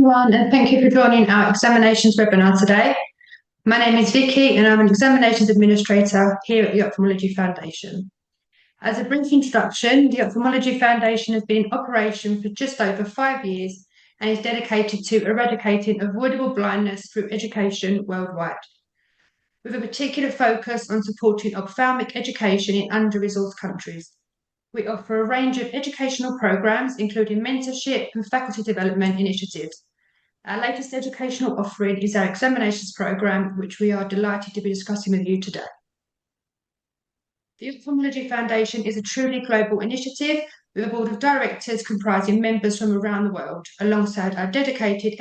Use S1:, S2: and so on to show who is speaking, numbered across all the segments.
S1: Everyone, and thank you for joining our examinations webinar today. My name is Vicky and I'm an examinations administrator here at the Ophthalmology Foundation. As a brief introduction, the Ophthalmology Foundation has been in operation for just over 5 years and is dedicated to eradicating avoidable blindness through education worldwide, with a particular focus on supporting ophthalmic education in under-resourced countries. We offer a range of educational programs, including mentorship and faculty development initiatives. Our latest educational offering is our examinations programme, which we are delighted to be discussing with you today. The Ophthalmology Foundation is a truly global initiative with a board of directors comprising members from around the world, alongside our dedicated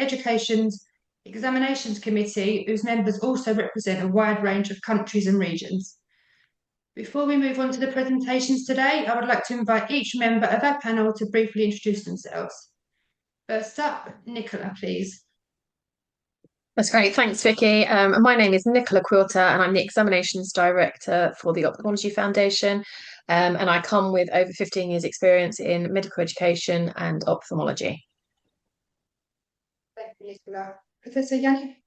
S1: examinations committee, whose members also represent a wide range of countries and regions. Before we move on to the presentations today, I would like to invite each member of our panel to briefly introduce themselves. First up, Nicola, please.
S2: That's great. Thanks, Vicky. My name is Nicola Quilter and I'm the Examinations Director for the Ophthalmology Foundation. And I come with over 15 years experience in medical education and ophthalmology.
S1: Thank you, Nicola. Professor Yanni?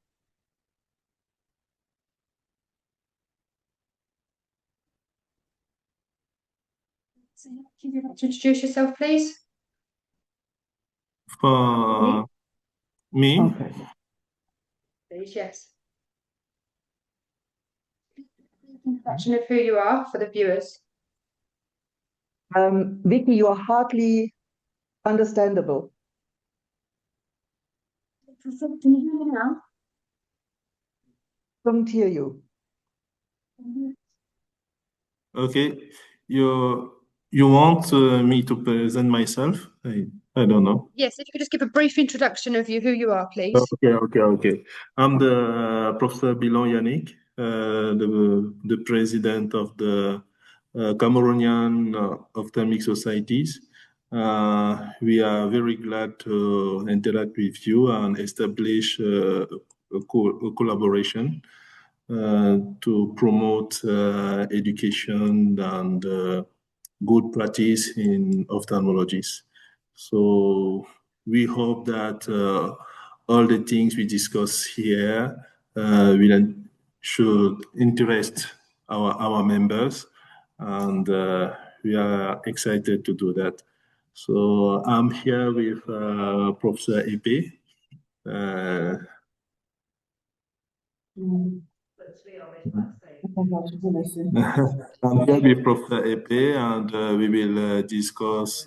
S1: Can you introduce yourself, please?
S3: For me?
S1: Okay. Please, yes. Introduction of who you are for the viewers.
S4: Vicky, you are hardly understandable.
S1: Can you hear me now?
S4: Don't hear you.
S3: Okay. You want me to present myself? I don't know.
S1: Yes, if you could just give a brief introduction of who you are, please.
S3: Okay. I'm the Professor Bilan Yannick, the president of the Cameroonian Ophthalmic Societies. We are very glad to interact with you and establish a collaboration to promote education and good practice in ophthalmologists. So we hope that all the things we discuss here should interest our members, and we are excited to do that. So I'm here with Professor Epe. I'm here with Professor Epe, and we will discuss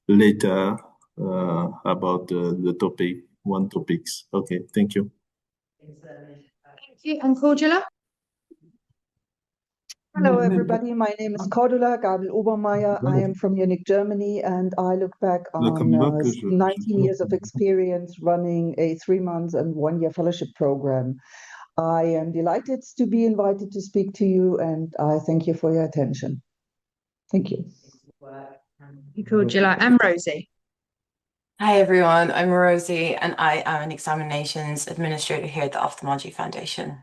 S3: later about the topics. Okay, thank you.
S1: Thank you. And Cordula?
S4: Hello, everybody. My name is Cordula Gabel-Obermeier. I am from Munich, Germany, and I look back on 19 years of experience running a 3-month and 1-year fellowship program. I am delighted to be invited to speak to you, and I thank you for your attention. Thank you.
S1: Cordula. And Rosie?
S5: Hi, everyone. I'm Rosie, and I am an examinations administrator here at the Ophthalmology Foundation.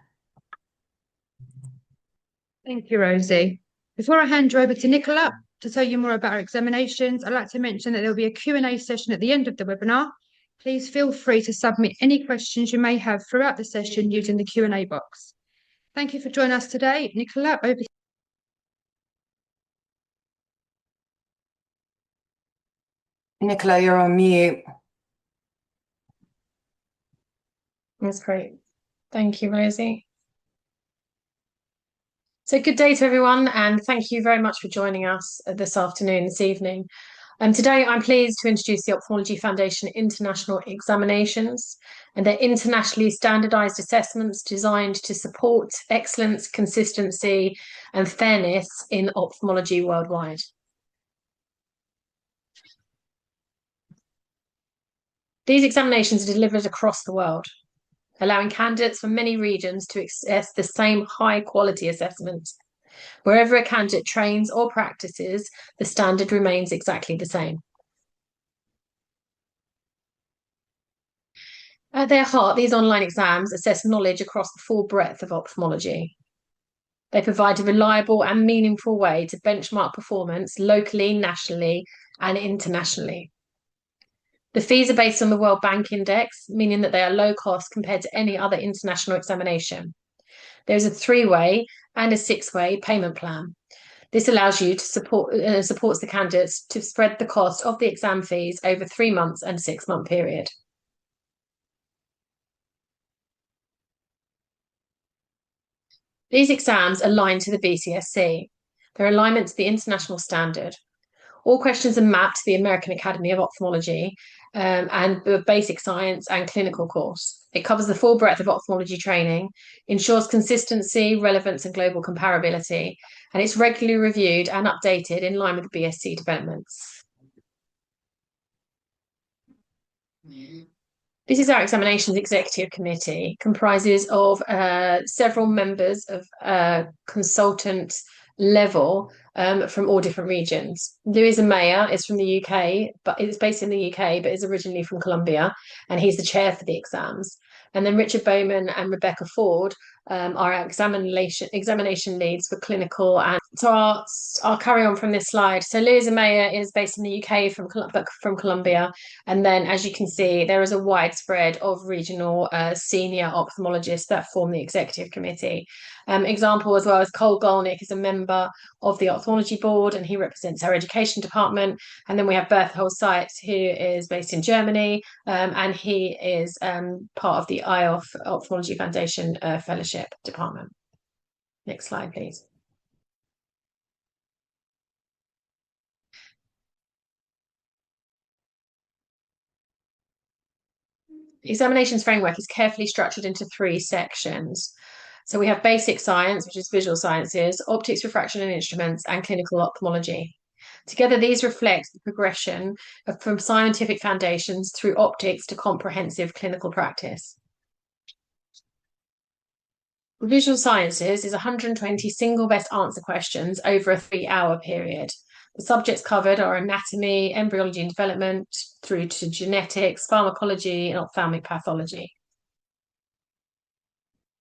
S1: Thank you, Rosie. Before I hand you over to Nicola to tell you more about our examinations, I'd like to mention that there'll be a Q&A session at the end of the webinar. Please feel free to submit any questions you may have throughout the session using the Q&A box. Thank you for joining us today. Nicola, over to you.
S5: Nicola, you're on mute.
S2: That's great. Thank you, Rosie. So good day to everyone, and thank you very much for joining us this evening. Today, I'm pleased to introduce the Ophthalmology Foundation International Examinations and their internationally standardised assessments designed to support excellence, consistency and fairness in ophthalmology worldwide. These examinations are delivered across the world, allowing candidates from many regions to access the same high-quality assessment. Wherever a candidate trains or practices, the standard remains exactly the same. At their heart, these online exams assess knowledge across the full breadth of ophthalmology. They provide a reliable and meaningful way to benchmark performance locally, nationally, and internationally. The fees are based on the World Bank Index, meaning that they are low cost compared to any other international examination. There's a 3-way and a 6-way payment plan. This allows you to supports the candidates to spread the cost of the exam fees over 3 months and 6-month period. These exams align to the BCSC. Their alignment to the international standard. All questions are mapped to the American Academy of Ophthalmology and the basic science and clinical course. It covers the full breadth of ophthalmology training, ensures consistency, relevance, and global comparability, and it's regularly reviewed and updated in line with the BSc developments. This is our examinations executive committee, comprises of several members of consultant level from all different regions. Louis Amaya is from the UK, but it's based in the UK, but is originally from Colombia, and he's the chair for the exams. And then Richard Bowman and Rebecca Ford are our examination leads for clinical. And so I'll carry on from this slide. So Louis Amaya is based in the UK from Colombia. And then, as you can see, there is a widespread of regional senior ophthalmologists that form the executive committee. Example as well as Cole Golnick is a member of the ophthalmology board, and he represents our education department. And then we have Berthold Seitz, who is based in Germany, and he is part of the IOF Ophthalmology Foundation Fellowship Department. Next slide, please. Examinations framework is carefully structured into 3 sections. So we have basic science, which is visual sciences, optics, refraction and instruments, and clinical ophthalmology. Together, these reflect the progression from scientific foundations through optics to comprehensive clinical practice. Visual sciences is 120 single best answer questions over a 3-hour period. The subjects covered are anatomy, embryology and development, through to genetics, pharmacology, and ophthalmic pathology.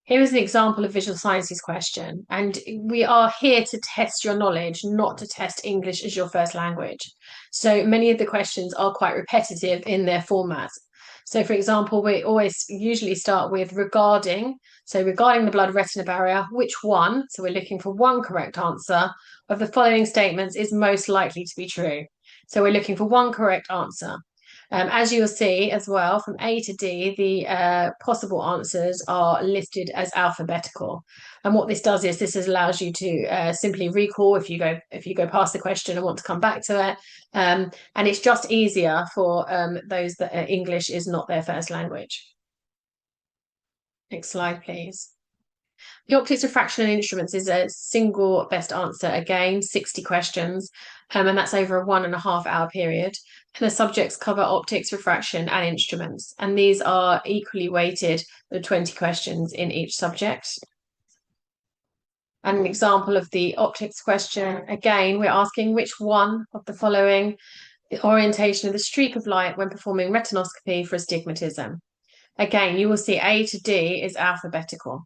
S2: Here is an example of visual sciences question, and we are here to test your knowledge, not to test English as your first language. So many of the questions are quite repetitive in their format. So for example, we usually start with regarding. So regarding the blood-retina barrier, which one, so we're looking for one correct answer, of the following statements is most likely to be true. So we're looking for one correct answer. As you'll see as well, from A to D, the possible answers are listed as alphabetical. And what this does is this allows you to simply recall if you go past the question and want to come back to it. And it's just easier for those that English is not their first language. Next slide, please. The optics, refraction and instruments is a single best answer, again, 60 questions, and that's over a 1.5 hour period. And the subjects cover optics, refraction and instruments, and these are equally weighted, the 20 questions in each subject. And an example of the optics question, again, we're asking which one of the following: the orientation of the streak of light when performing retinoscopy for astigmatism. Again, you will see A to D is alphabetical.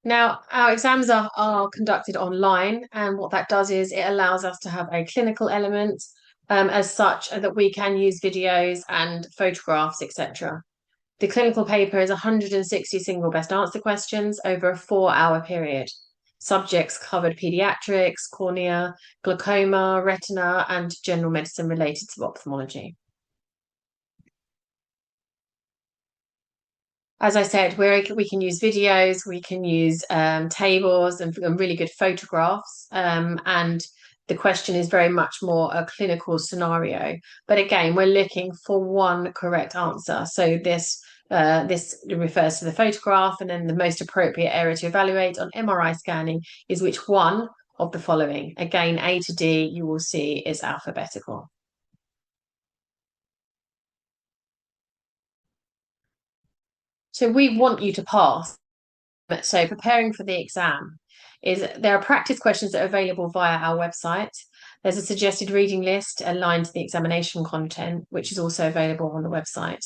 S2: Now, our exams are conducted online, and what that does is it allows us to have a clinical element as such that we can use videos and photographs, etc. The clinical paper is 160 single best answer questions over a 4-hour period. Subjects covered pediatrics, cornea, glaucoma, retina, and general medicine related to ophthalmology. As I said, we can use videos, we can use tables and really good photographs, and the question is very much more a clinical scenario. But again, we're looking for one correct answer. So this refers to the photograph, and then the most appropriate area to evaluate on MRI scanning is which one of the following. Again, A to D, you will see is alphabetical. So we want you to pass. So preparing for the exam there are practice questions that are available via our website. There's a suggested reading list aligned to the examination content, which is also available on the website.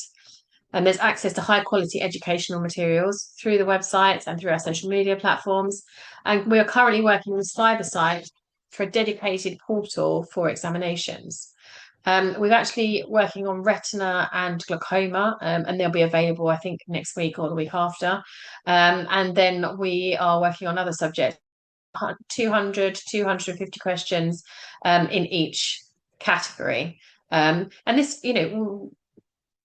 S2: And there's access to high quality educational materials through the website and through our social media platforms. And we are currently working with CyberSite for a dedicated portal for examinations. We're actually working on retina and glaucoma, and they'll be available, I think, next week or the week after. And then we are working on other subjects, 200, 250 questions in each category. And this,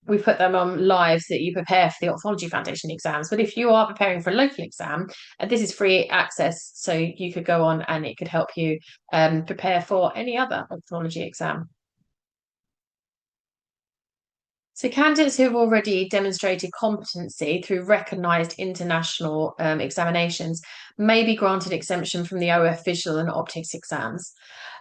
S2: we put them on live so that you prepare for the Ophthalmology Foundation exams. But if you are preparing for a local exam, this is free access, so you could go on and it could help you prepare for any other ophthalmology exam. So candidates who have already demonstrated competency through recognised international examinations may be granted exemption from the OF visual and optics exams.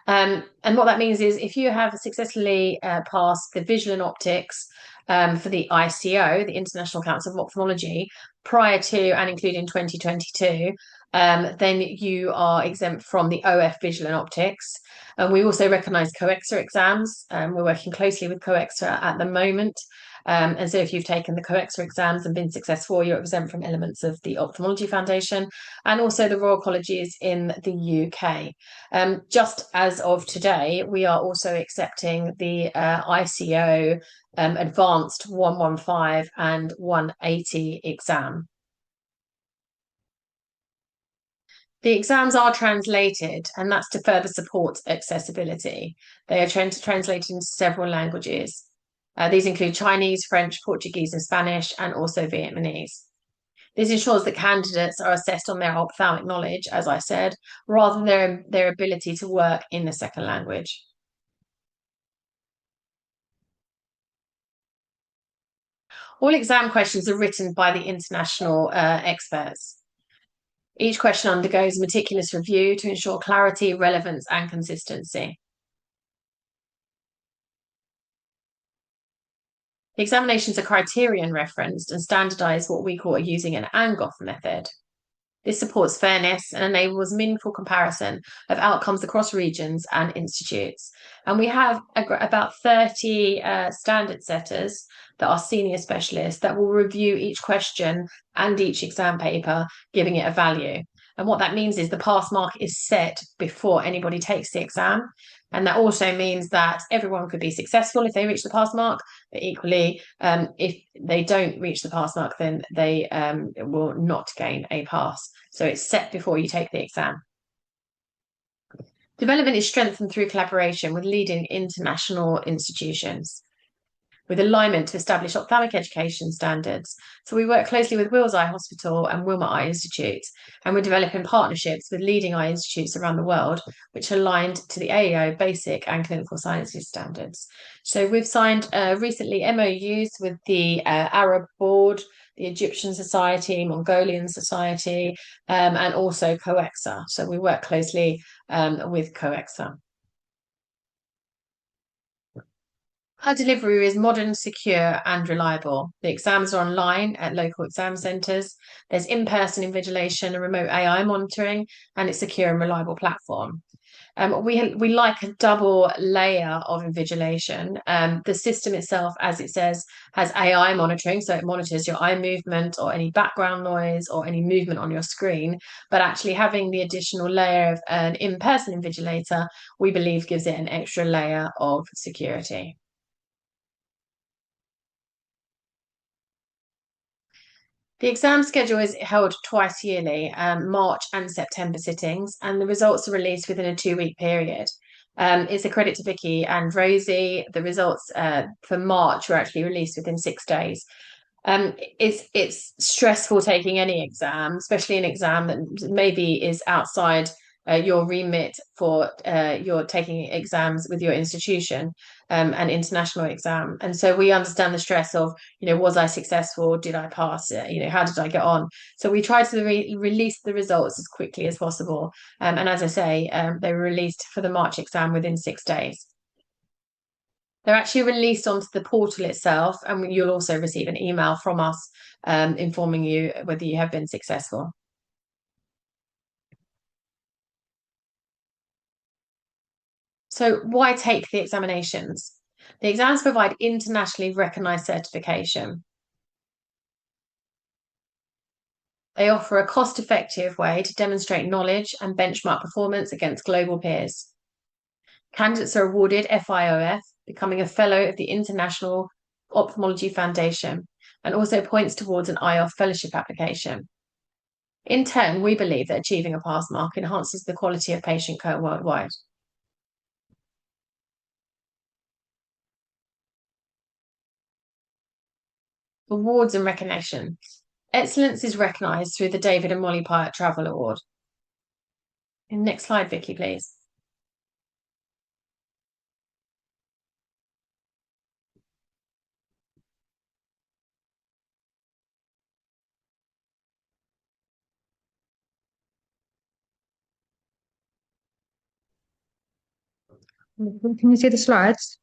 S2: And what that means is if you have successfully passed the visual and optics for the ICO, the International Council of Ophthalmology, prior to and including 2022, then you are exempt from the OF visual and optics. And we also recognise COEXA exams. We're working closely with COEXA at the moment. And so if you've taken the COEXA exams and been successful, you're exempt from elements of the Ophthalmology Foundation and also the Royal Colleges in the UK. Just as of today, we are also accepting the ICO Advanced 115 and 180 exam. The exams are translated, and that's to further support accessibility. They are translated into several languages. These include Chinese, French, Portuguese, and Spanish, and also Vietnamese. This ensures that candidates are assessed on their ophthalmic knowledge, as I said, rather than their ability to work in the second language. All exam questions are written by the international experts. Each question undergoes a meticulous review to ensure clarity, relevance, and consistency. The examinations are criterion referenced and standardised, what we call using an Angoff method. This supports fairness and enables meaningful comparison of outcomes across regions and institutes. And we have about 30 standard setters that are senior specialists that will review each question and each exam paper, giving it a value. And what that means is the pass mark is set before anybody takes the exam. And that also means that everyone could be successful if they reach the pass mark, but equally, if they don't reach the pass mark, then they will not gain a pass. So it's set before you take the exam. Development is strengthened through collaboration with leading international institutions, with alignment to establish ophthalmic education standards. So we work closely with Wills Eye Hospital and Wilmot Eye Institute, and we're developing partnerships with leading eye institutes around the world, which are aligned to the AEO basic and clinical sciences standards. So we've signed recently MOUs with the Arab Board, the Egyptian Society, Mongolian Society, and also COEXA. So we work closely with COEXA. Our delivery is modern, secure, and reliable. The exams are online at local exam centres. There's in-person invigilation and remote AI monitoring, and it's a secure and reliable platform. We like a double layer of invigilation. The system itself, as it says, has AI monitoring, so it monitors your eye movement or any background noise or any movement on your screen. But actually having the additional layer of an in-person invigilator, we believe gives it an extra layer of security. The exam schedule is held twice yearly, March and September sittings, and the results are released within a 2-week period. It's a credit to Vicky and Rosie. The results for March were actually released within 6 days. It's stressful taking any exam, especially an exam that maybe is outside your remit for you're taking exams with your institution, an international exam. And so we understand the stress of, was I successful? Did I pass it? How did I get on? So we try to release the results as quickly as possible. And as I say, they were released for the March exam within 6 days. They're actually released onto the portal itself, and you'll also receive an email from us informing you whether you have been successful. So why take the examinations? The exams provide internationally recognised certification. They offer a cost-effective way to demonstrate knowledge and benchmark performance against global peers. Candidates are awarded FIOF, becoming a fellow of the International Ophthalmology Foundation, and also points towards an IOF fellowship application. In turn, we believe that achieving a pass mark enhances the quality of patient care worldwide. Awards and recognition. Excellence is recognised through the David and Molly Pyatt Travel Award. Next slide, Vicky, please.
S1: Can you see the slides?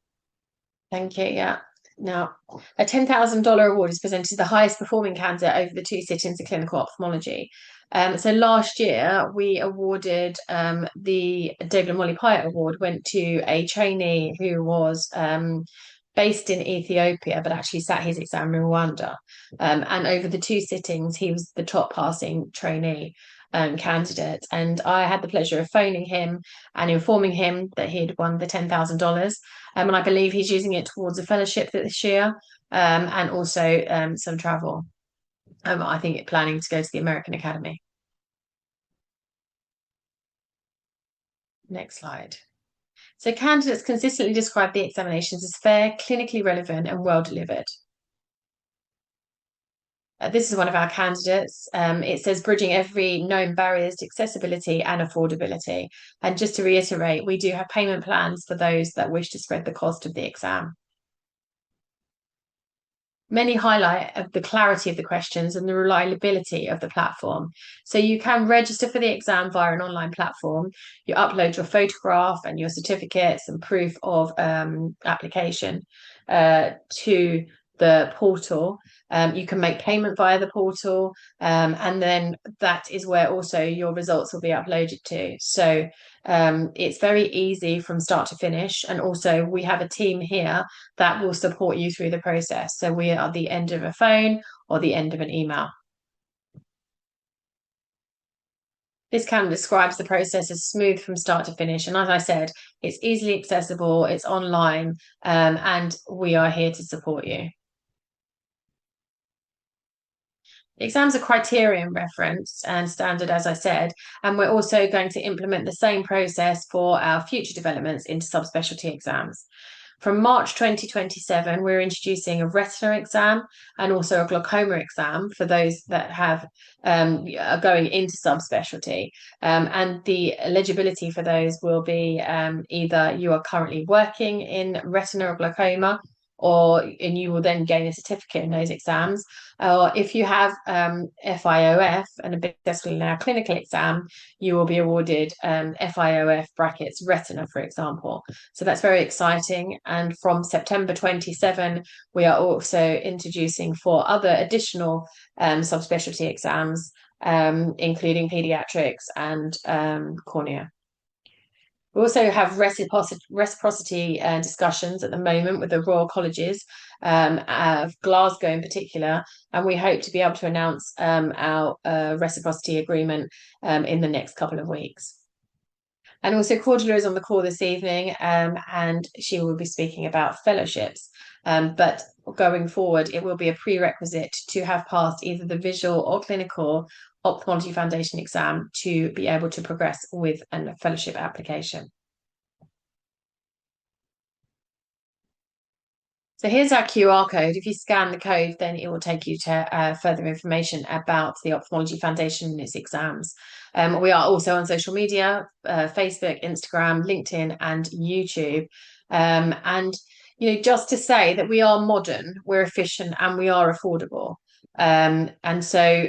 S2: Thank you. Yeah. Now, a $10,000 award is presented to the highest performing candidate over the 2 sittings of clinical ophthalmology. So last year we awarded the David and Molly Pyatt Award went to a trainee who was based in Ethiopia, but actually sat his exam in Rwanda. And over the 2 sittings, he was the top passing trainee candidate. And I had the pleasure of phoning him and informing him that he had won the $10,000. And I believe he's using it towards a fellowship this year and also some travel. I think planning to go to the American Academy. Next slide. So candidates consistently describe the examinations as fair, clinically relevant and well delivered. This is one of our candidates. It says bridging every known barriers to accessibility and affordability. And just to reiterate, we do have payment plans for those that wish to spread the cost of the exam. Many highlight of the clarity of the questions and the reliability of the platform. So you can register for the exam via an online platform. You upload your photograph and your certificates and proof of application to the portal. You can make payment via the portal, and then that is where also your results will be uploaded to. So it's very easy from start to finish, and also we have a team here that will support you through the process. So we are at the end of a phone or the end of an email. This kind of describes the process as smooth from start to finish. And as I said, it's easily accessible, it's online, and we are here to support you. Exams are criterion referenced and standard, as I said, and we're also going to implement the same process for our future developments into subspecialty exams. From March 2027, we're introducing a retina exam and also a glaucoma exam for those that are going into subspecialty. And the eligibility for those will be either you are currently working in retina or glaucoma, and you will then gain a certificate in those exams. Or if you have FIOF and have been successful in our clinical exam, you will be awarded FIOF brackets retina, for example. So that's very exciting. And from September 27, we are also introducing 4 other additional subspecialty exams, including pediatrics and cornea. We also have reciprocity discussions at the moment with the Royal Colleges of Glasgow in particular, and we hope to be able to announce our reciprocity agreement in the next couple of weeks. And also Cordula is on the call this evening, and she will be speaking about fellowships. But going forward, it will be a prerequisite to have passed either the visual or clinical Ophthalmology Foundation exam to be able to progress with a fellowship application. So here's our QR code. If you scan the code, then it will take you to further information about the Ophthalmology Foundation and its exams. We are also on social media, Facebook, Instagram, LinkedIn, and YouTube. And just to say that we are modern, we're efficient, and we are affordable. And so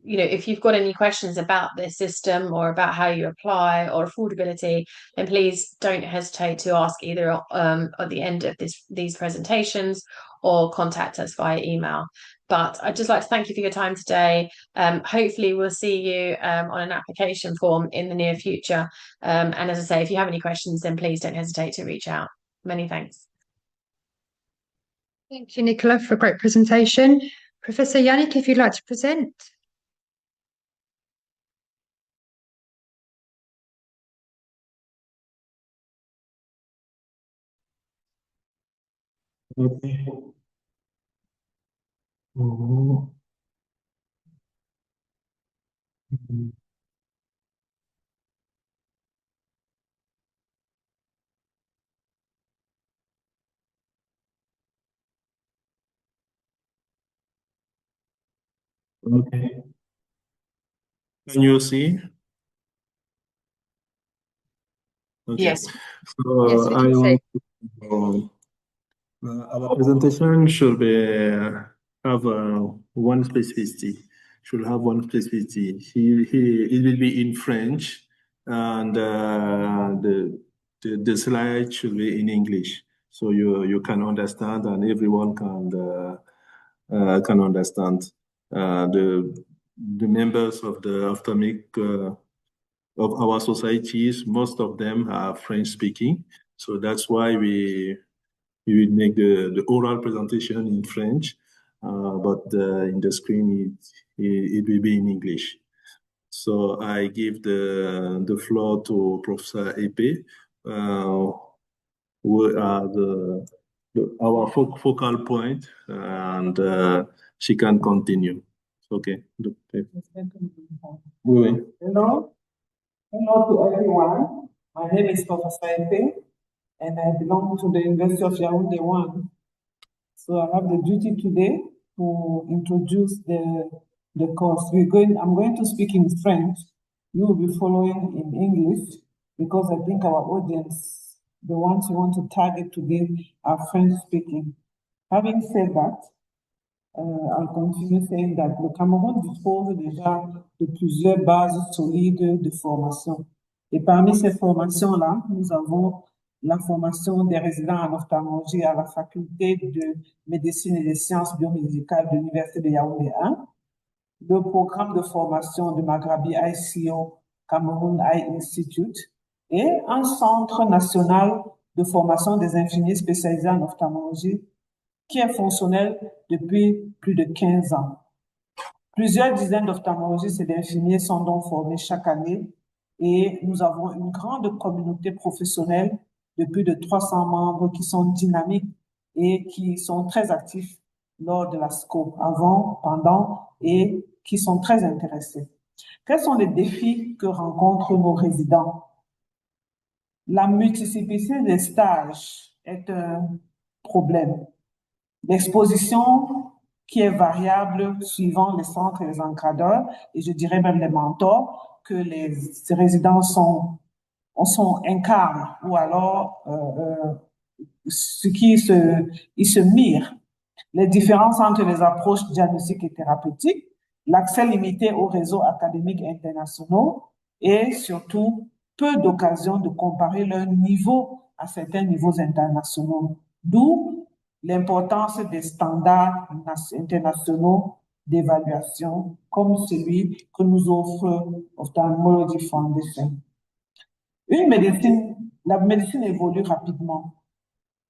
S2: if you've got any questions about this system or about how you apply or affordability, then please don't hesitate to ask either at the end of these presentations or contact us via email. But I'd just like to thank you for your time today. Hopefully we'll see you on an application form in the near future. And as I say, if you have any questions, then please don't hesitate to reach out. Many thanks.
S1: Thank you, Nicola, for a great presentation. Professor Yannick, if you'd like to present.
S3: Okay. Mhm. Mhm. Okay. Can you see? Okay.
S5: Yes.
S3: So
S2: Yes, we
S3: I
S2: can see.
S3: want to, our presentation should be have one specificity. Should have one specificity. It will be in French, and the slide should be in English, so you can understand, and everyone can understand. The members of the atomic of our societies, most of them are French speaking, so that's why we will make the oral presentation in French, but in the screen it will be in English. So I give the floor to Professor Epe, who are our focal point, and she can continue. Okay. Oui.
S6: Hello, hello to everyone. My name is Professor Epe, and I belong to the University of Yaoundé 1. So I have the duty today to introduce the course. I'm going to speak in French. You will be following in English because I think our audience, the ones you want to target today, are French speaking. Having said that, I'll continue saying that le Cameroun dispose déjà de plusieurs bases solides de formation. Et parmi ces formations-là, nous avons la formation des résidents en ophtalmologie à la faculté de médecine et des sciences biomédicales de l'Université de Yaoundé 1, le programme de formation de Maghrabi ICO Cameroun Eye Institute et un centre national de formation des infirmiers spécialisés en ophtalmologie qui est fonctionnel depuis plus de 15 ans. Plusieurs dizaines d'ophtalmologistes et d'infirmiers sont donc formés chaque année et nous avons une grande communauté professionnelle de plus de 300 membres qui sont dynamiques et qui sont très actifs lors de la SCOPE, avant, pendant et qui sont très intéressés. Quels sont les défis que rencontrent nos résidents? La multiplicité des stages est un problème. L'exposition qui est variable suivant les centres et les encadreurs, et je dirais même les mentors, que les résidents incarnent, ou alors ils se mirent. Les différences entre les approches diagnostiques et thérapeutiques, l'accès limité aux réseaux académiques internationaux et surtout peu d'occasions de comparer leur niveau à certains niveaux internationaux. D'où l'importance des standards internationaux d'évaluation comme celui que nous offre Ophthalmology Foundation. La médecine évolue rapidement.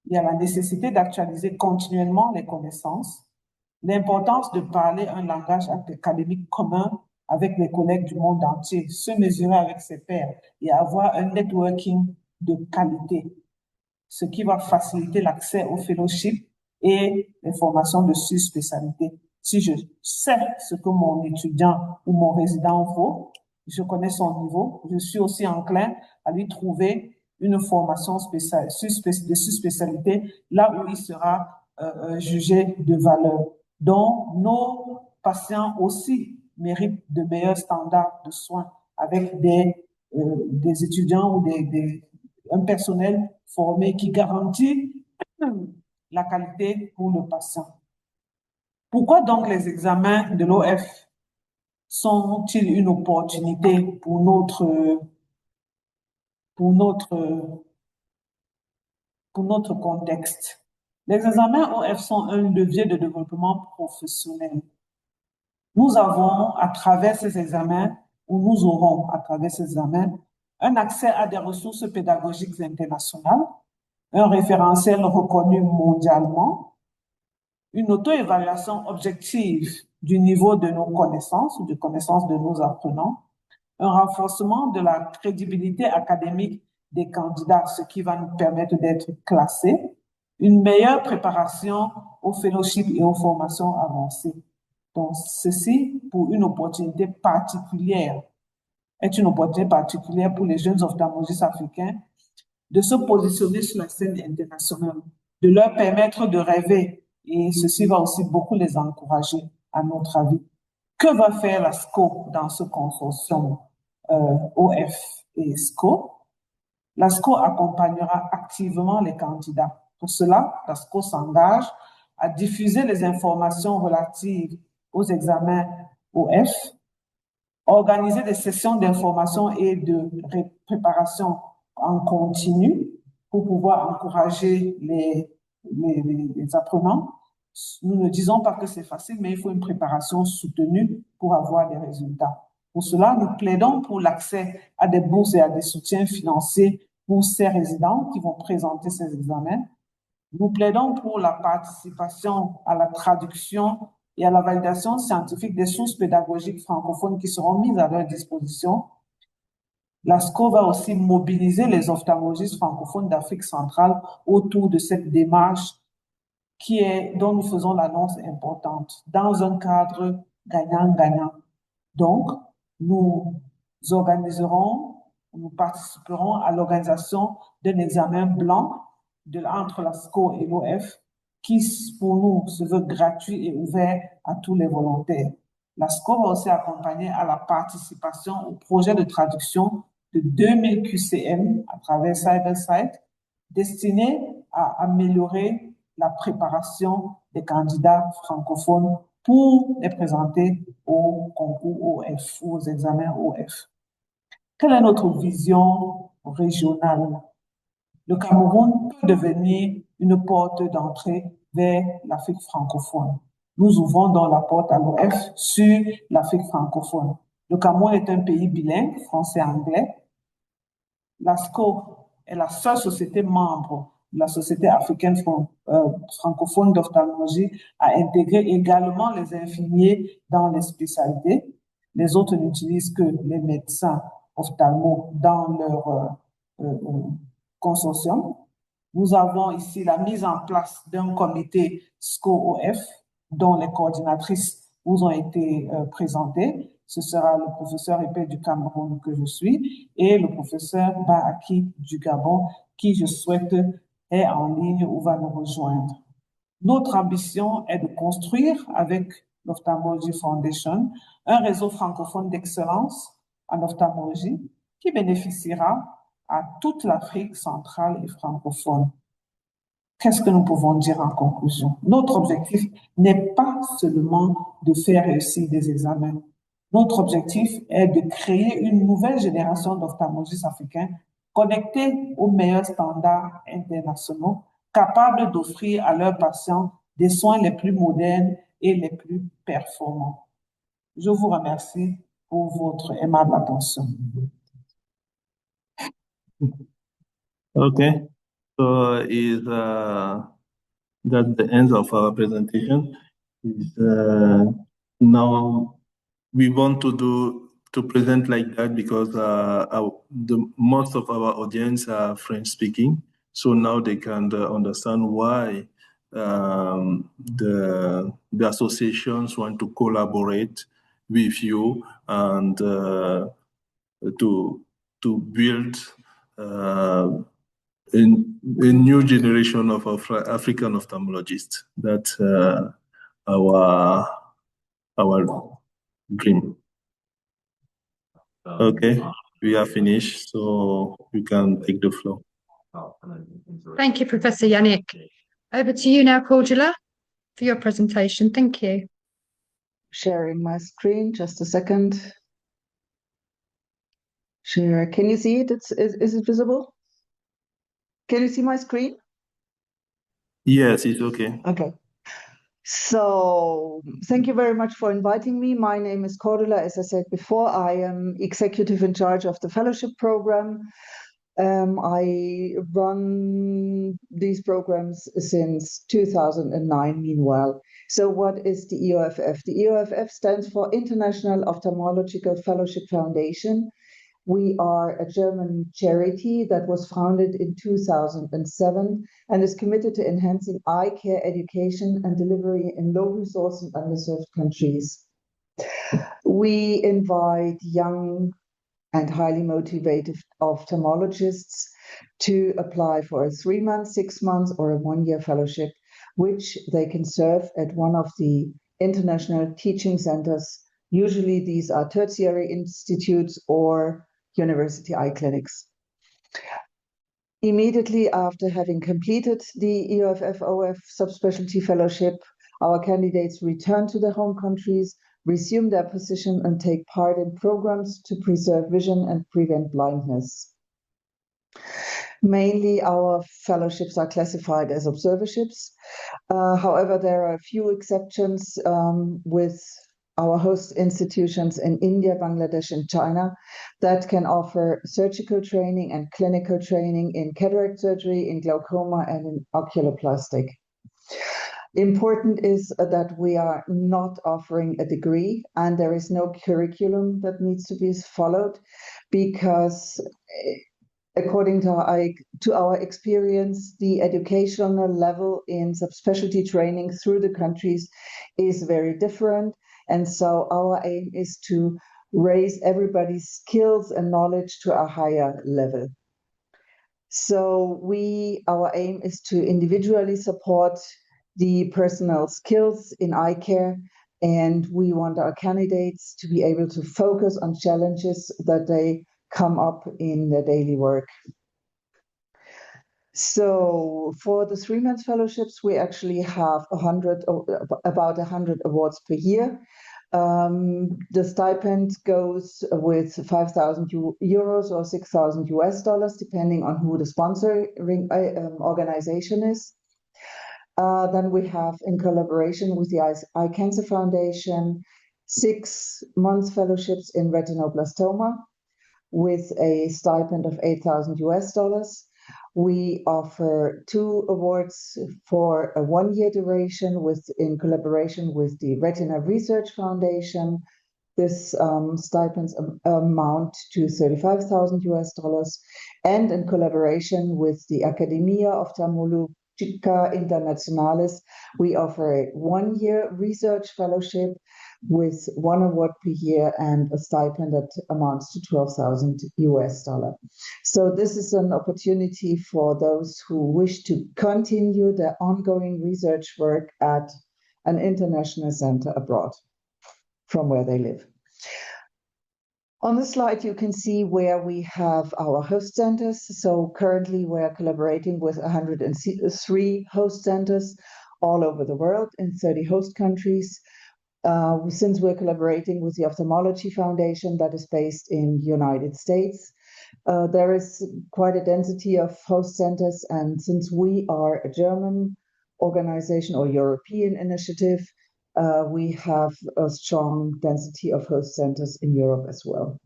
S6: Il y a la nécessité d'actualiser continuellement les connaissances, l'importance de parler un langage académique commun avec les collègues du monde entier, se mesurer avec ses pairs et avoir un networking de qualité, ce qui va faciliter l'accès au fellowship et les formations de subspécialité. Si je sais ce que mon étudiant ou mon résident vaut, je connais son niveau, je suis aussi enclin à lui trouver une formation de subspécialité là où il sera jugé de valeur. Donc, nos patients aussi méritent de meilleurs standards de soins avec des étudiants ou un personnel formé qui garantit la qualité pour le patient. Pourquoi donc les examens de l'OF sont-ils une opportunité pour notre contexte? Les examens OF sont un levier de développement professionnel. Nous avons, à travers ces examens, ou nous aurons, à travers ces examens, un accès à des ressources pédagogiques internationales, un référentiel reconnu mondialement, une auto-évaluation objective du niveau de nos connaissances ou de connaissances de nos apprenants, un renforcement de la crédibilité académique des candidats, ce qui va nous permettre d'être classés, une meilleure préparation aux fellowships et aux formations avancées. Donc, ceci pour une opportunité particulière, est une opportunité particulière pour les jeunes ophtalmologistes africains de se positionner sur la scène internationale, de leur permettre de rêver. Et ceci va aussi beaucoup les encourager, à notre avis. Que va faire la SCO dans ce consortium OF et SCO? La SCO accompagnera activement les candidats. Pour cela, la SCO s'engage à diffuser les informations relatives aux examens OF, organiser des sessions d'information et de préparation en continu pour pouvoir encourager les apprenants. Nous ne disons pas que c'est facile, mais il faut une préparation soutenue pour avoir des résultats. Pour cela, nous plaidons pour l'accès à des bourses et à des soutiens financiers pour ces résidents qui vont présenter ces examens. Nous plaidons pour la participation à la traduction et à la validation scientifique des sources pédagogiques francophones qui seront mises à leur disposition. La SCO va aussi mobiliser les ophtalmologistes francophones d'Afrique centrale autour de cette démarche dont nous faisons l'annonce importante, dans un cadre gagnant-gagnant. Donc, nous participerons à l'organisation d'un examen blanc entre la SCO et l'OF qui, pour nous, se veut gratuit et ouvert à tous les volontaires. La SCO va aussi accompagner à la participation au projet de traduction de 2000 QCM à travers CyberSite, destiné à améliorer la préparation des candidats francophones pour les présenter au concours OF, ou aux examens OF. Quelle est notre vision régionale? Le Cameroun peut devenir une porte d'entrée vers l'Afrique francophone. Nous ouvrons donc la porte à l'OF sur l'Afrique francophone. Le Cameroun est un pays bilingue, français-anglais. La SCO est la seule société membre de la Société africaine francophone d'ophtalmologie à intégrer également les infirmiers dans les spécialités. Les autres n'utilisent que les médecins ophtalmos dans leur consortium. Nous avons ici la mise en place d'un comité SCO-OF dont les coordinatrices vous ont été présentées. Ce sera le professeur Epé du Cameroun que je suis et le professeur Bahaki du Gabon qui, je souhaite, est en ligne ou va nous rejoindre. Notre ambition est de construire avec l'Ophthalmology Foundation un réseau francophone d'excellence en ophtalmologie qui bénéficiera à toute l'Afrique centrale et francophone. Qu'est-ce que nous pouvons dire en conclusion? Notre objectif n'est pas seulement de faire réussir des examens. Notre objectif est de créer une nouvelle génération d'ophtalmologistes africains connectés aux meilleurs standards internationaux, capables d'offrir à leurs patients des soins les plus modernes et les plus performants. Je vous remercie pour votre aimable attention.
S3: Okay, so that's the end of our presentation. Now we want to present like that because most of our audience are French speaking, so now they can understand why the associations want to collaborate with you and to build a new generation of African ophthalmologists. That's our dream. Okay, we are finished, so you can take the floor.
S1: Thank you, Professor Yannick. Over to you now, Cordula, for your presentation. Thank you.
S4: Sharing my screen, just a second. Share, can you see it? Is it visible? Can you see my screen?
S3: Yes, it's okay.
S4: Okay. So thank you very much for inviting me. My name is Cordula. As I said before, I am executive in charge of the fellowship program. I run these programs since 2009, meanwhile. So what is the EOFF? The EOFF stands for International Ophthalmological Fellowship Foundation. We are a German charity that was founded in 2007 and is committed to enhancing eye care education and delivery in low-resource and underserved countries. We invite young and highly motivated ophthalmologists to apply for a 3-month, 6 months, or a 1-year fellowship, which they can serve at one of the international teaching centers. Usually these are tertiary institutes or university eye clinics. Immediately after having completed the EOFF-OF subspecialty fellowship, our candidates return to their home countries, resume their position, and take part in programs to preserve vision and prevent blindness. Mainly, our fellowships are classified as observerships. However, there are a few exceptions with our host institutions in India, Bangladesh, and China that can offer surgical training and clinical training in cataract surgery, in glaucoma, and in oculoplastic. Important is that we are not offering a degree, and there is no curriculum that needs to be followed, because according to our experience, the educational level in subspecialty training through the countries is very different. And so our aim is to raise everybody's skills and knowledge to a higher level. So our aim is to individually support the personal skills in eye care, and we want our candidates to be able to focus on challenges that they come up in their daily work. So for the 3-month fellowships, we actually have about 100 awards per year. The stipend goes with 5,000 euros or 6,000 US dollars, depending on who the sponsoring organization is. Then we have, in collaboration with the Eye Cancer Foundation, 6-month fellowships in retinoblastoma with a stipend of 8,000 US dollars. We offer 2 awards for a 1-year duration in collaboration with the Retina Research Foundation. This stipends amount to 35,000 US dollars. And in collaboration with the Academia Ophthalmologica Internationalis, we offer a 1-year research fellowship with 1 award per year and a stipend that amounts to 12,000 US dollar. So this is an opportunity for those who wish to continue their ongoing research work at an international center abroad from where they live. On the slide, you can see where we have our host centers. So currently we're collaborating with 103 host centers all over the world in 30 host countries. Since we're collaborating with the Ophthalmology Foundation that is based in the United States, there is quite a density of host centers. And since we are a German organization or European initiative, we have a strong density of host centers in Europe as well.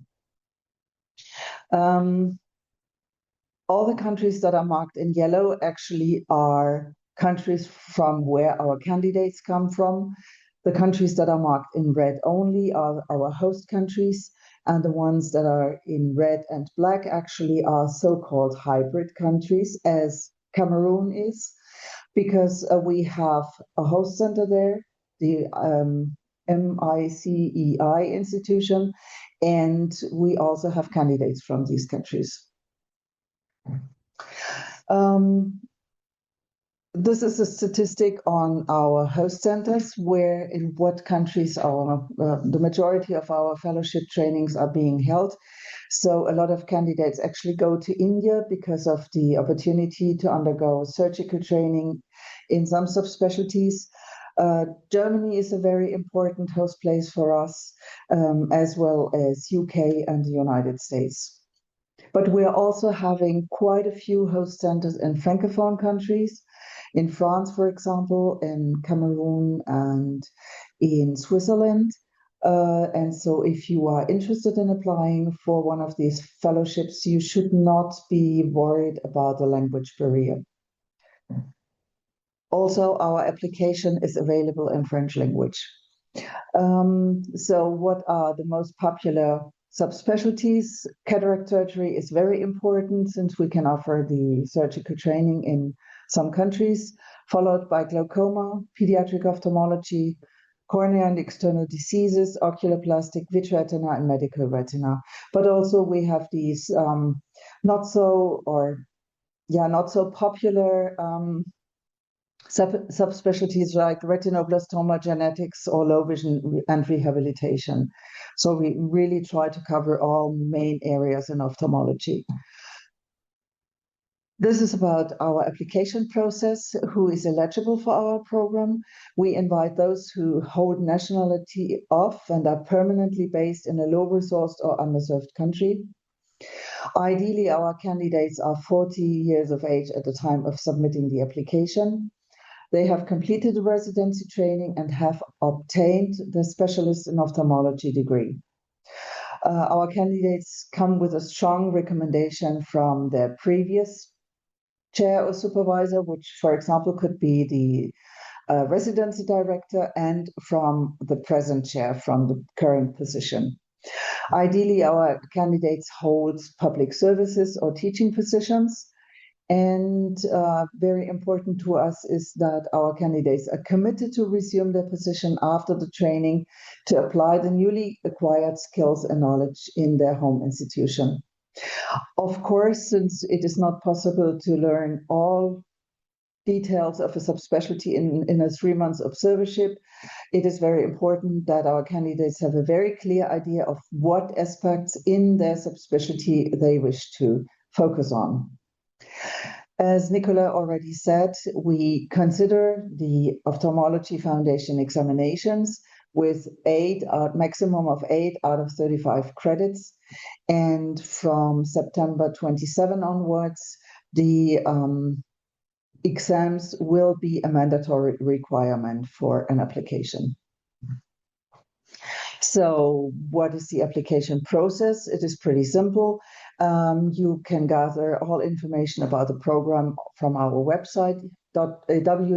S4: All the countries that are marked in yellow actually are countries from where our candidates come from. The countries that are marked in red only are our host countries, and the ones that are in red and black actually are so-called hybrid countries, as Cameroon is, because we have a host center there, the MICEI institution, and we also have candidates from these countries. This is a statistic on our host centers, where in what countries the majority of our fellowship trainings are being held. So a lot of candidates actually go to India because of the opportunity to undergo surgical training in some subspecialties. Germany is a very important host place for us, as well as UK and the United States. But we're also having quite a few host centers in Francophone countries, in France, for example, in Cameroon and in Switzerland. And so if you are interested in applying for one of these fellowships, you should not be worried about the language barrier. Also, our application is available in French language. So what are the most popular subspecialties. Cataract surgery is very important since we can offer the surgical training in some countries, followed by glaucoma, pediatric ophthalmology, cornea and external diseases, oculoplastic, vitreoretina, and medical retina. But also we have these not so popular subspecialties like retinoblastoma, genetics, or low vision and rehabilitation. So we really try to cover all main areas in ophthalmology. This is about our application process, who is eligible for our program. We invite those who hold nationality of and are permanently based in a low-resourced or underserved country. Ideally, our candidates are 40 years of age at the time of submitting the application. They have completed the residency training and have obtained the specialist in ophthalmology degree. Our candidates come with a strong recommendation from their previous chair or supervisor, which, for example, could be the residency director, and from the present chair, from the current position. Ideally, our candidates hold public services or teaching positions. And very important to us is that our candidates are committed to resume their position after the training to apply the newly acquired skills and knowledge in their home institution. Of course, since it is not possible to learn all details of a subspecialty in a 3 months observership, it is very important that our candidates have a very clear idea of what aspects in their subspecialty they wish to focus on. As Nicola already said, we consider the Ophthalmology Foundation examinations with maximum of 8 out of 35 credits. And from September 27 onwards, the exams will be a mandatory requirement for an application. So what is the application process? It is pretty simple. You can gather all information about the program from our website, www.eoff.org.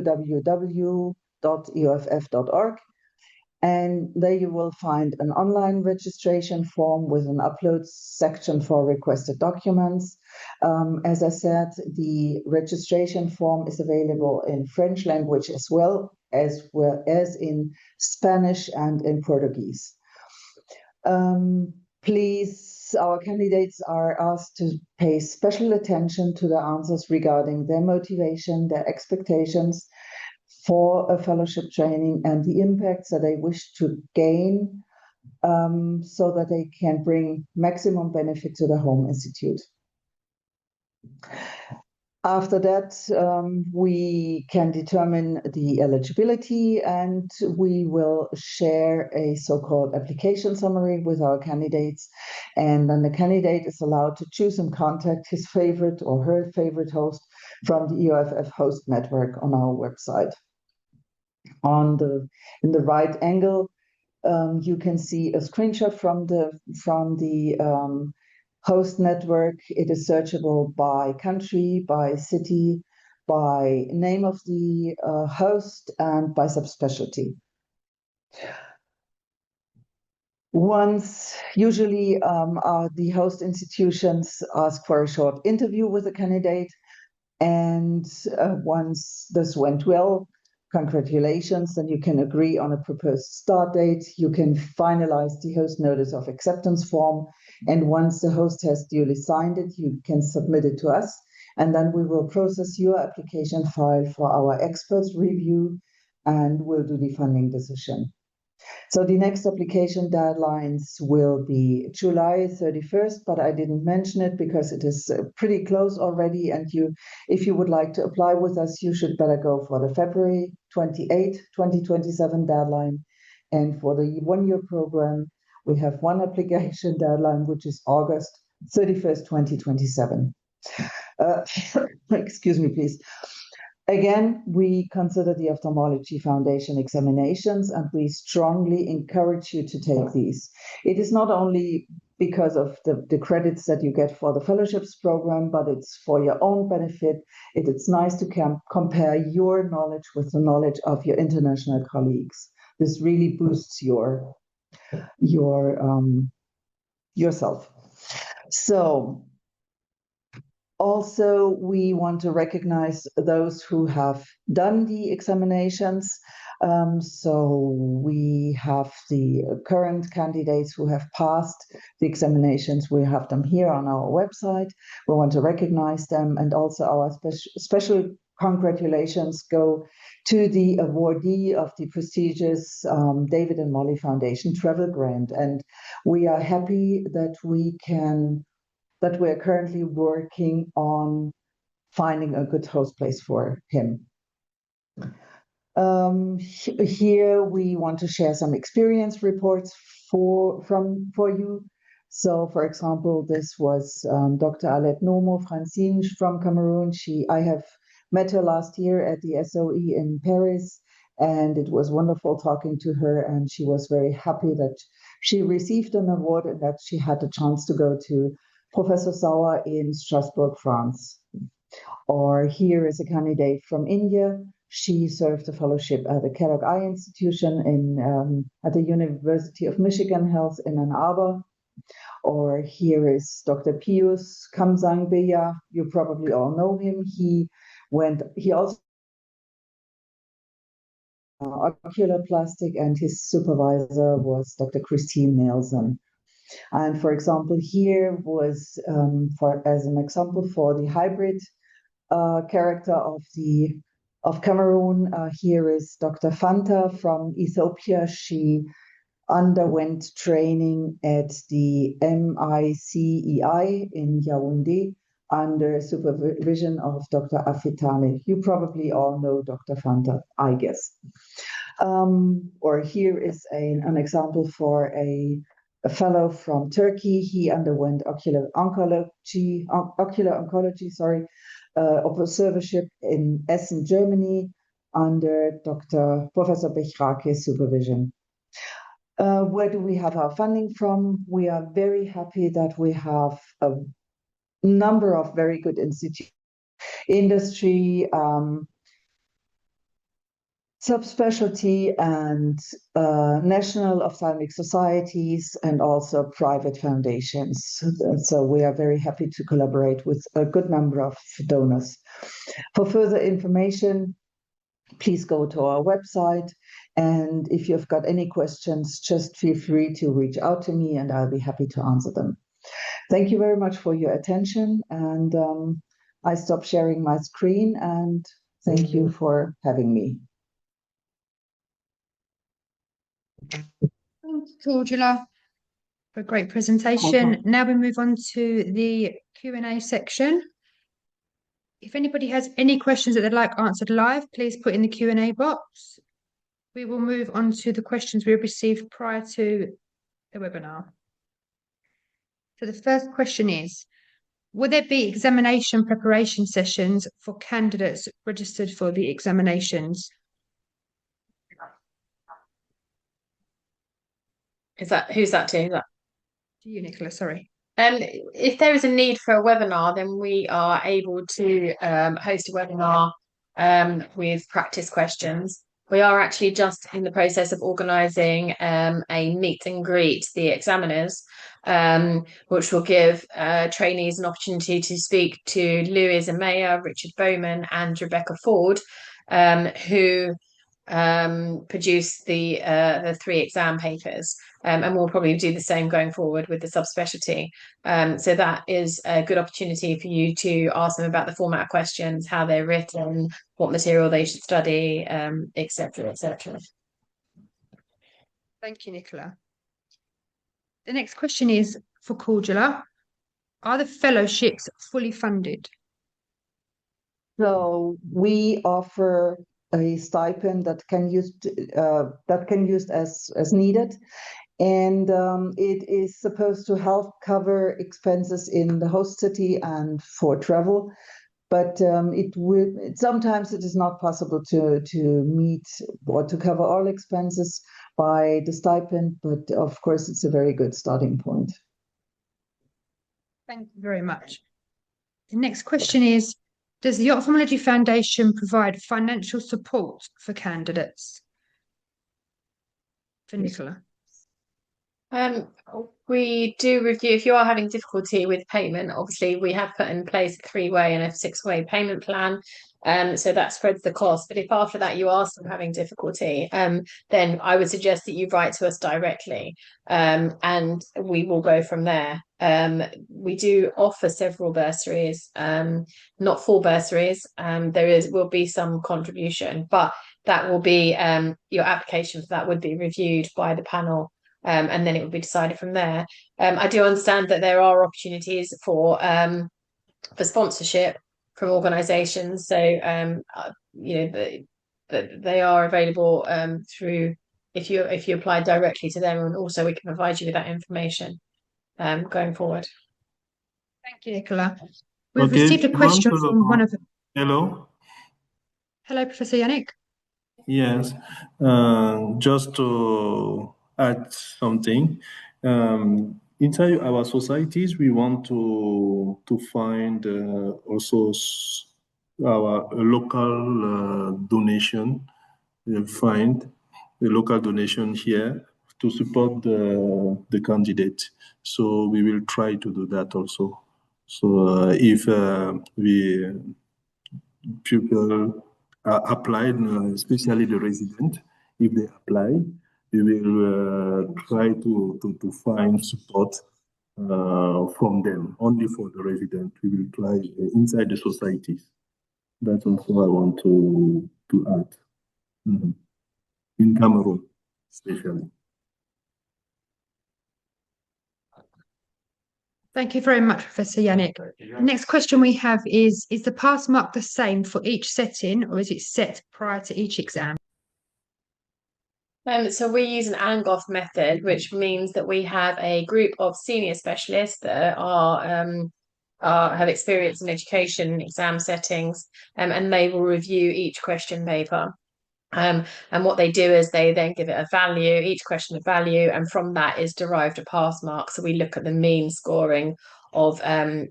S4: And there you will find an online registration form with an upload section for requested documents. As I said, the registration form is available in French language as well as in Spanish and in Portuguese. Please, our candidates are asked to pay special attention to the answers regarding their motivation, their expectations for a fellowship training, and the impacts that they wish to gain so that they can bring maximum benefit to the home institute. After that, we can determine the eligibility, and we will share a so-called application summary with our candidates. And then the candidate is allowed to choose and contact his favorite or her favorite host from the EOFF host network on our website. In the right angle, you can see a screenshot from the host network. It is searchable by country, by city, by name of the host, and by subspecialty. Usually the host institutions ask for a short interview with the candidate, and once this went well, congratulations, then you can agree on a proposed start date. You can finalize the host notice of acceptance form. And once the host has duly signed it, you can submit it to us. And then we will process your application file for our experts review, and we'll do the funding decision. So the next application deadlines will be July 31st, but I didn't mention it because it is pretty close already. And if you would like to apply with us, you should better go for the February 28, 2027 deadline. And for the one-year program, we have one application deadline, which is August 31st, 2027. Excuse me, please. Again, we consider the Ophthalmology Foundation examinations, and we strongly encourage you to take these. It is not only because of the credits that you get for the fellowships program, but it's for your own benefit. It's nice to compare your knowledge with the knowledge of your international colleagues. This really boosts your yourself. So also, we want to recognize those who have done the examinations. So we have the current candidates who have passed the examinations. We have them here on our website. We want to recognize them, and also our special congratulations go to the awardee of the prestigious David and Molly Foundation Travel Grant. And we are happy that we're currently working on finding a good host place for him. Here we want to share some experience reports for you. So, for example, this was Dr. Alette Nomo Francine from Cameroon. I have met her last year at the SOE in Paris, and it was wonderful talking to her, and she was very happy that she received an award and that she had the chance to go to Professor Sauer in Strasbourg, France. Or here is a candidate from India. She served a fellowship at the Kellogg Eye Institution at the University of Michigan Health in Ann Arbor. Or here is Dr. Pius Kamsangbeya. You probably all know him. He also ocular plastic, and his supervisor was Dr. Christine Nelson. And for example, here was as an example for the hybrid character of Cameroon. Here is Dr. Fanta from Ethiopia. She underwent training at the MICEI in Yaoundé under supervision of Dr. Afitale. You probably all know Dr. Fanta, I guess. Or here is an example for a fellow from Turkey. He underwent ocular oncology, observership in Essen, Germany, under Professor Bechrake's supervision. Where do we have our funding from? We are very happy that we have a number of very good institutes, industry, subspecialty, and national ophthalmic societies, and also private foundations. So we are very happy to collaborate with a good number of donors. For further information, please go to our website. And if you've got any questions, just feel free to reach out to me and I'll be happy to answer them. Thank you very much for your attention. And I stop sharing my screen, and thank you for having me.
S1: Thank you, Cordula, for a great presentation.
S4: Okay.
S1: Now we move on to the Q&A section. If anybody has any questions that they'd like answered live, please put in the Q&A box. We will move on to the questions we received prior to the webinar. So the first question is, will there be examination preparation sessions for candidates registered for the examinations?
S2: Who's that to?
S1: To you, Nicola, sorry.
S2: If there is a need for a webinar, then we are able to host a webinar with practice questions. We are actually just in the process of organising a meet and greet the examiners, which will give trainees an opportunity to speak to Louise Amaya, Richard Bowman and Rebecca Ford, who produce the 3 exam papers, and we'll probably do the same going forward with the subspecialty. So that is a good opportunity for you to ask them about the format of questions, how they're written, what material they should study, etc., etc.
S1: Thank you, Nicola. The next question is for Cordula. Are the fellowships fully funded?
S4: So we offer a stipend that can use as needed, and it is supposed to help cover expenses in the host city and for travel. But sometimes it is not possible to meet or to cover all expenses by the stipend, but of course it's a very good starting point.
S1: Thank you very much. The next question is, does the Ophthalmology Foundation provide financial support for candidates? For Nicola.
S2: Um, we do review if you are having difficulty with payment. Obviously, we have put in place a 3-way and a 6-way payment plan. So that spreads the cost. But if after that you are still having difficulty, then I would suggest that you write to us directly, and we will go from there. We do offer several bursaries, not full bursaries. Will be some contribution, but that will be your application for that would be reviewed by the panel, and then it would be decided from there. I do understand that there are opportunities for sponsorship from organisations, so they are available through if you apply directly to them, and also we can provide you with that information going forward.
S1: Thank you, Nicola. We've
S3: Okay,
S1: received a question from one of
S3: hello.
S1: Hello, Professor Yannick.
S3: Yes, just to add something, inside our societies, we want to find also our local donation, find a local donation here to support the candidate. So we will try to do that also. So if people applied, especially the resident, if they apply, we will try to find support from them, only for the resident. We will try inside the societies. That's also I want to add. In Cameroon, especially.
S1: Thank you very much, Professor Yannick. The next question we have is the pass mark the same for each setting, or is it set prior to each exam?
S2: So we use an Angoff method, which means that we have a group of senior specialists that have experience in education exam settings, and they will review each question paper. And what they do is they then give it a value, each question a value, and from that is derived a pass mark. So we look at the mean scoring of their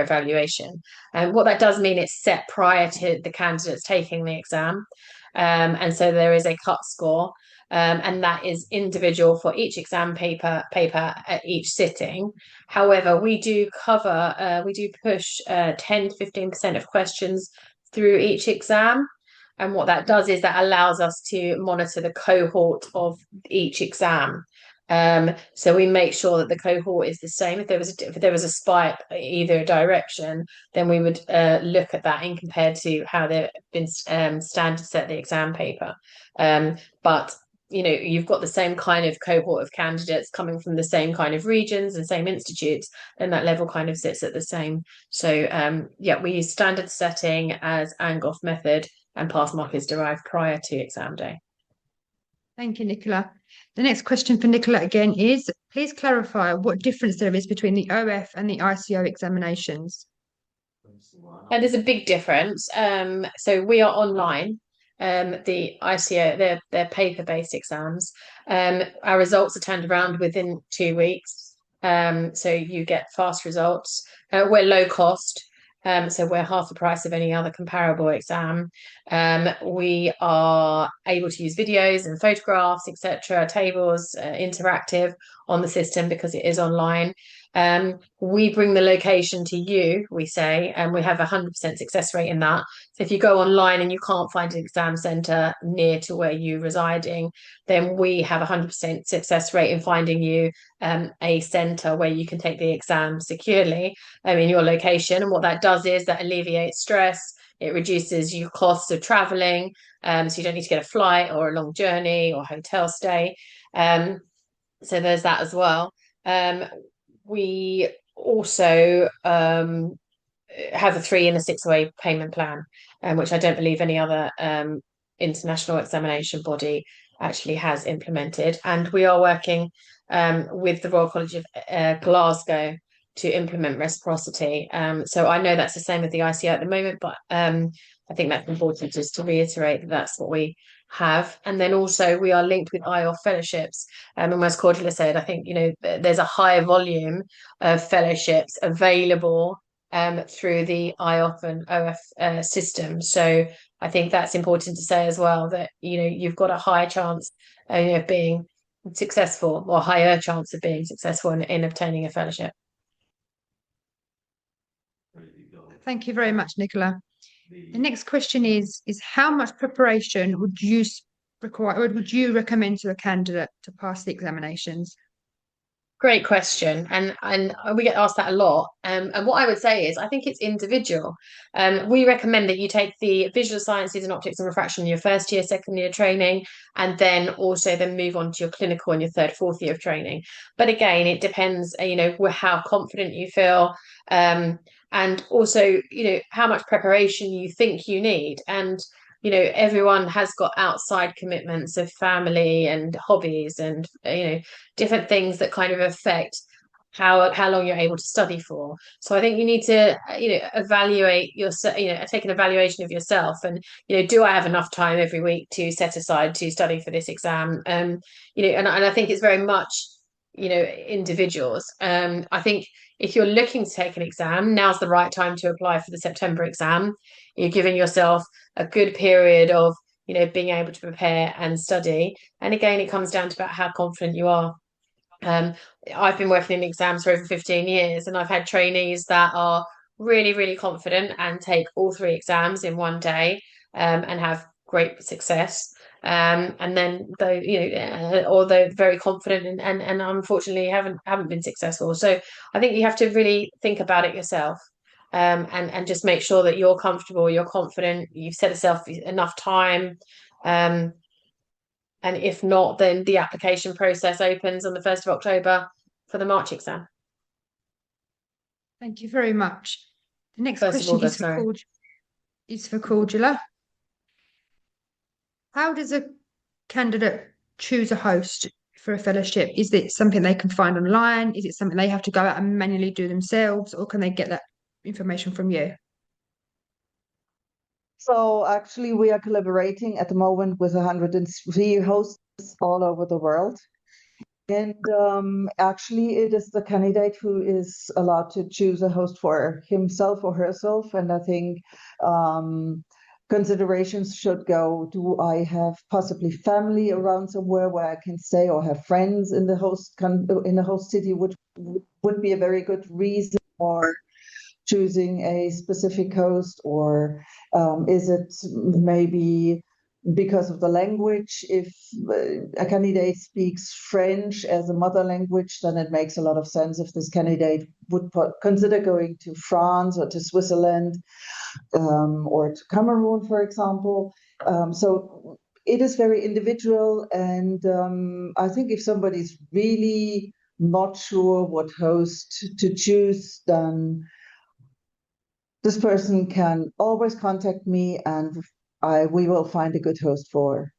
S2: evaluation. And what that does mean, it's set prior to the candidates taking the exam. And so there is a cut score. And that is individual for each exam paper at each sitting. However, we do push 10 to 15% of questions through each exam. And what that does is that allows us to monitor the cohort of each exam. So we make sure that the cohort is the same. If there was a spike either direction, then we would look at that in compared to how they've been standard set the exam paper. But you've got the same kind of cohort of candidates coming from the same kind of regions and same institutes, then that level kind of sits at the same. So we use standard setting as Angoff method, and pass mark is derived prior to exam day.
S1: Thank you, Nicola. The next question for Nicola again is, please clarify what difference there is between the OF and the ICO examinations.
S2: And there's a big difference. So we are online. The ICO, they're paper-based exams. Our results are turned around within 2 weeks. So you get fast results. We're low cost. So we're half the price of any other comparable exam. We are able to use videos and photographs, etc., tables, interactive on the system because it is online. We bring the location to you, we say, and we have a 100% success rate in that. So if you go online and you can't find an exam centre near to where you're residing, then we have a 100% success rate in finding you a centre where you can take the exam securely in your location. And what that does is that alleviates stress. It reduces your costs of travelling, so you don't need to get a flight or a long journey or hotel stay. So there's that as well. We also have a 3 and a 6-way payment plan, which I don't believe any other international examination body actually has implemented. And we are working with the Royal College of Glasgow to implement reciprocity. So I know that's the same with the ICO at the moment, but I think that's important just to reiterate that that's what we have. And then also we are linked with IOF fellowships. And as Cordula said, I think there's a higher volume of fellowships available through the IOF and OF system. So I think that's important to say as well, that you've got a higher chance of being successful or higher chance of being successful in obtaining a fellowship.
S1: Thank you very much, Nicola. The next question is how much preparation would you require, or would you recommend to a candidate to pass the examinations?
S2: Great question, and we get asked that a lot. And what I would say is, I think it's individual. We recommend that you take the visual sciences and optics and refraction in your first year, second year training, and then also then move on to your clinical in your third, fourth year of training. But again, it depends, how confident you feel, and also, how much preparation you think you need. And everyone has got outside commitments of family and hobbies and different things that kind of affect how long you're able to study for. So I think you need to evaluate yourself, take an evaluation of yourself, and do I have enough time every week to set aside to study for this exam? And I think it's very much individuals. I think if you're looking to take an exam, now's the right time to apply for the September exam. You're giving yourself a good period of being able to prepare and study. And again, it comes down to about how confident you are. I've been working in exams for over 15 years, and I've had trainees that are really, really confident and take all 3 exams in one day, and have great success. And then although very confident and unfortunately haven't been successful. So I think you have to really think about it yourself, and just make sure that you're comfortable, you're confident, you've set yourself enough time. And if not, then the application process opens on the 1st of October for the March exam.
S1: Thank you very much. The next question is for Cordula. How does a candidate choose a host for a fellowship? Is it something they can find online? Is it something they have to go out and manually do themselves, or can they get that information from you?
S4: So actually, we are collaborating at the moment with 103 hosts all over the world. And actually, it is the candidate who is allowed to choose a host for himself or herself. And I think considerations should go, do I have possibly family around somewhere where I can stay, or have friends in the host city, which would be a very good reason for choosing a specific host, or is it maybe because of the language? If a candidate speaks French as a mother language, then it makes a lot of sense if this candidate would consider going to France or to Switzerland, or to Cameroon, for example. So it is very individual, and I think if somebody's really not sure what host to choose, then this person can always contact me, and we will find a good host for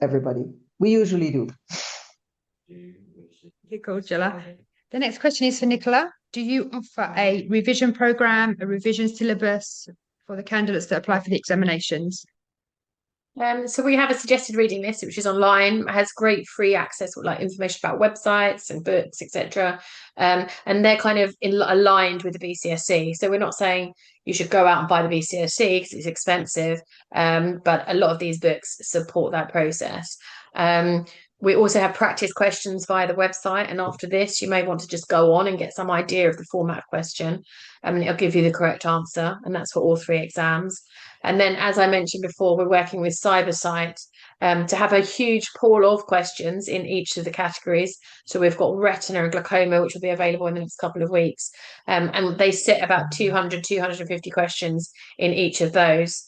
S4: everybody. We usually do.
S1: Cool, Jilla. The next question is for Nicola. Do you offer a revision program, a revision syllabus for the candidates that apply for the examinations?
S2: So we have a suggested reading list, which is online. It has great free access with information about websites and books, etc. And they're kind of aligned with the BCSE. So we're not saying you should go out and buy the BCSE because it's expensive, but a lot of these books support that process. We also have practice questions via the website, and after this, you may want to just go on and get some idea of the format of question, and it'll give you the correct answer, and that's for all 3 exams. And then, as I mentioned before, we're working with Cybersight to have a huge pool of questions in each of the categories. So we've got retina and glaucoma, which will be available in the next couple of weeks, and they sit about 200, 250 questions in each of those.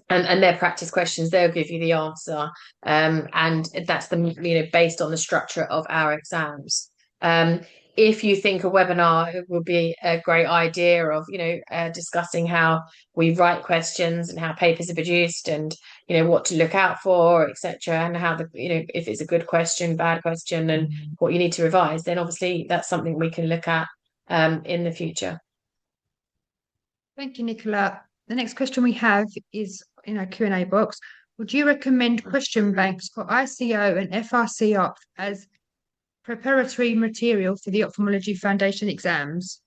S2: And their practice questions, they'll give you the answer, and that's based on the structure of our exams. If you think a webinar would be a great idea of discussing how we write questions and how papers are produced, and what to look out for, etc., and how if it's a good question, bad question, and what you need to revise, then obviously that's something we can look at in the future.
S1: Thank you, Nicola. The next question we have is in our Q&A box. Would you recommend question banks for ICO and FRC Op as preparatory material for the Ophthalmology Foundation exams?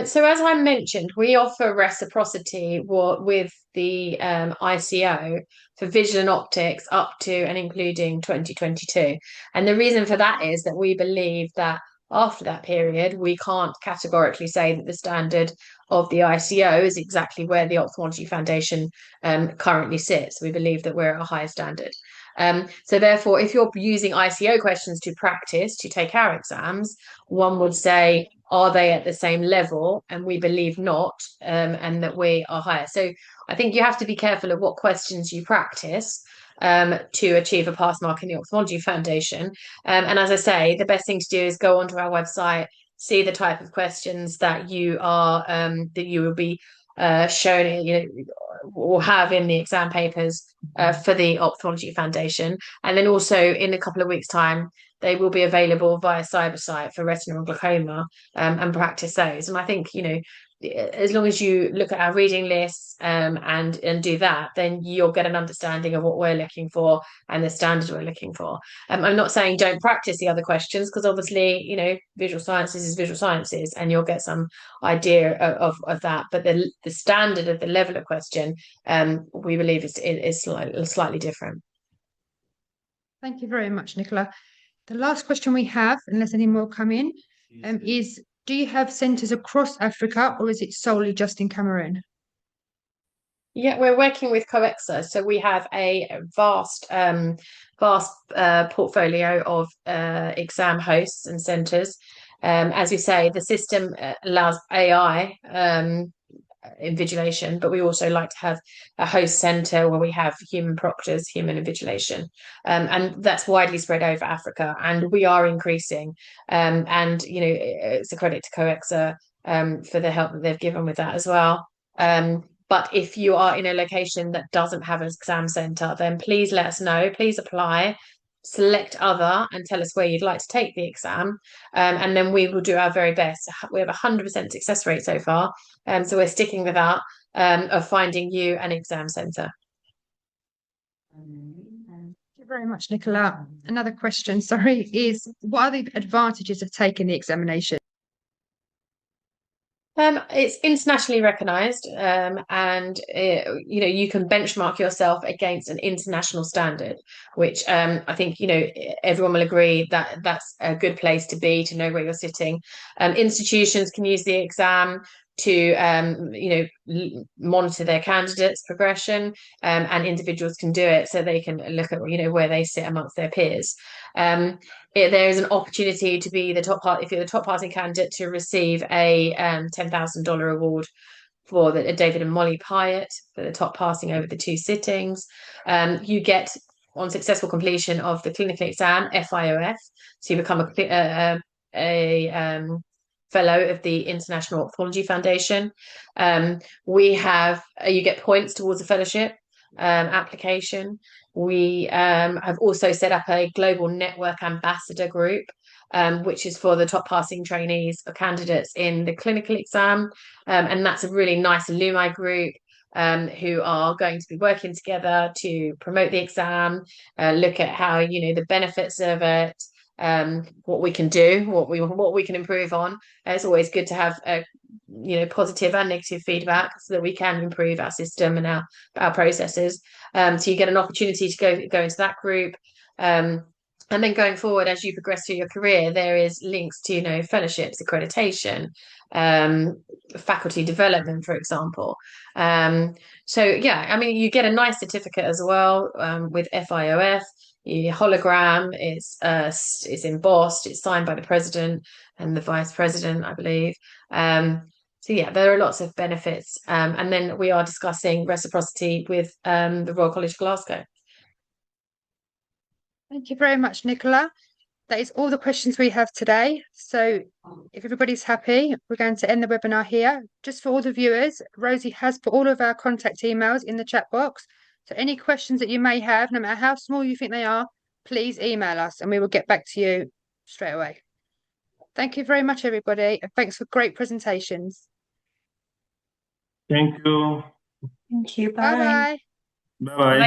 S2: So as I mentioned, we offer reciprocity with the ICO for vision and optics up to and including 2022. And the reason for that is that we believe that after that period, we can't categorically say that the standard of the ICO is exactly where the Ophthalmology Foundation currently sits. We believe that we're at a higher standard. So therefore, if you're using ICO questions to practice, to take our exams, one would say, are they at the same level? And we believe not, and that we are higher. So I think you have to be careful of what questions you practice to achieve a pass mark in the Ophthalmology Foundation. And as I say, the best thing to do is go onto our website, see the type of questions that you are that you will be shown, or have in the exam papers for the Ophthalmology Foundation. And then also in a couple of weeks' time, they will be available via Cybersite for retinal and glaucoma, and practice those. And I think, as long as you look at our reading lists and do that, then you'll get an understanding of what we're looking for and the standard we're looking for. I'm not saying don't practice the other questions, because obviously, visual sciences is visual sciences, and you'll get some idea of that. But the standard of the level of question, we believe is slightly different.
S1: Thank you very much, Nicola. The last question we have, unless any more come in, is: do you have centres across Africa, or is it solely just in Cameroon?
S2: Yeah, we're working with COEXA, so we have a vast portfolio of exam hosts and centres. As we say, the system allows AI invigilation, but we also like to have a host centre where we have human proctors, human invigilation, and that's widely spread over Africa, and we are increasing. And it's a credit to COEXA for the help that they've given with that as well. But if you are in a location that doesn't have an exam centre, then please let us know. Please apply, select other, and tell us where you'd like to take the exam. And then we will do our very best. We have 100% success rate so far. So we're sticking with that, of finding you an exam centre.
S1: Thank you very much, Nicola. Another question, sorry, is: what are the advantages of taking the examination?
S2: It's internationally recognised, and you can benchmark yourself against an international standard, which I think everyone will agree that that's a good place to be, to know where you're sitting. Institutions can use the exam to monitor their candidates' progression, and individuals can do it so they can look at where they sit amongst their peers. There is an opportunity to be the top part, if you're the top passing candidate, to receive a $10,000 award for the David and Molly Pyatt for the top passing over the 2 sittings. You get, on successful completion of the clinical exam, FIOF, so you become a fellow of the International Ophthalmology Foundation. You get points towards a fellowship application. We have also set up a global network ambassador group, which is for the top passing trainees or candidates in the clinical exam. And that's a really nice alumni group who are going to be working together to promote the exam, look at how, the benefits of it, what we can do, what we can improve on. It's always good to have positive and negative feedback so that we can improve our system and our processes. So you get an opportunity to go into that group. And then going forward, as you progress through your career, there is links to, fellowships, accreditation, faculty development, for example. So yeah, you get a nice certificate as well, with FIOF. Your hologram is embossed. It's signed by the president and the vice president, I believe. So yeah, there are lots of benefits. And then we are discussing reciprocity with the Royal College of Glasgow.
S1: Thank you very much, Nicola. That is all the questions we have today. So if everybody's happy, we're going to end the webinar here. Just for all the viewers, Rosie has put all of our contact emails in the chat box. So any questions that you may have, no matter how small you think they are, please email us and we will get back to you straight away. Thank you very much, everybody. And thanks for great presentations.
S3: Thank you.
S5: Thank you.
S1: Bye-bye.
S3: Bye-bye.